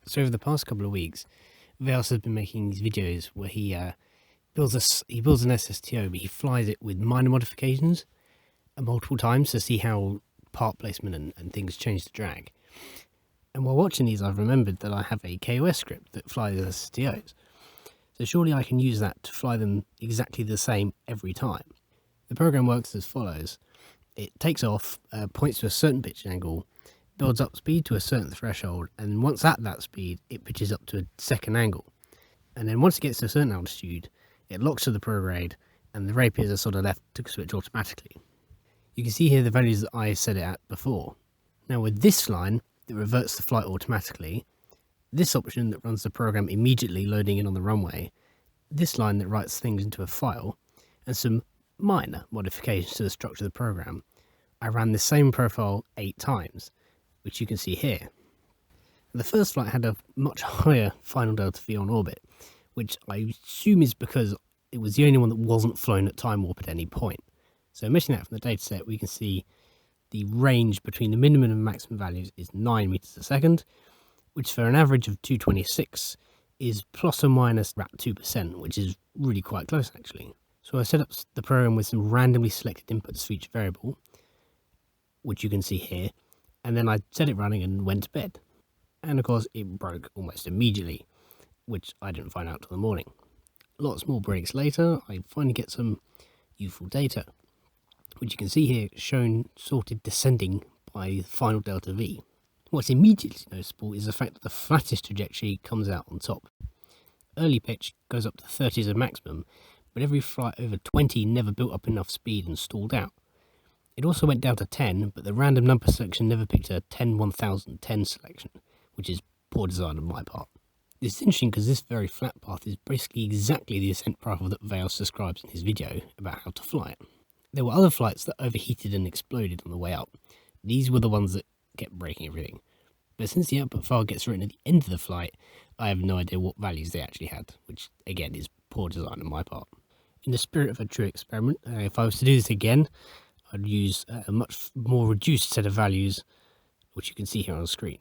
So over the past couple of weeks, VAOS has been making these videos where he builds an SSTO, but he flies it with minor modifications multiple times to see how part placement and things change the drag. And while watching these, I've remembered that I have a KOS script that flies SSTOs. So surely I can use that to fly them exactly the same every time. The program works as follows. It takes off, points to a certain pitch angle, builds up speed to a certain threshold, and once at that speed, it pitches up to a second angle. And then once it gets to a certain altitude, it locks to the prograde, and the rapiers are sort of left to switch automatically. You can see here the values that I set it at before. Now with this line that reverts the flight automatically, this option that runs the program immediately loading in on the runway, this line that writes things into a file, and some minor modifications to the structure of the program, I ran the same profile 8 times, which you can see here. The first flight had a much higher final DeltaV on orbit, which I assume is because it was the only one that wasn't flown at time warp at any point. So omitting that from the dataset, we can see the range between the minimum and maximum values is 9 meters a second, which for an average of 226 is plus or minus about 2%, which is really quite close actually. So I set up the program with some randomly selected inputs for each variable, which you can see here, and then I set it running and went to bed. And of course it broke almost immediately, which I didn't find out till the morning. Lots more breaks later, I finally get some useful data, which you can see here shown sorted descending by final DeltaV. What's immediately noticeable is the fact that the flattest trajectory comes out on top. Early pitch goes up to 30 as a maximum, but every flight over 20 never built up enough speed and stalled out. It also went down to 10, but the random number selection never picked a 10-1010 selection, which is poor design on my part. This is interesting because this very flat path is basically exactly the ascent profile that VAOS describes in his video about how to fly it. There were other flights that overheated and exploded on the way up. These were the ones that kept breaking everything. But since the output file gets written at the end of the flight, I have no idea what values they actually had, which again is poor design on my part. In the spirit of a true experiment, if I was to do this again, I'd use a much more reduced set of values, which you can see here on the screen.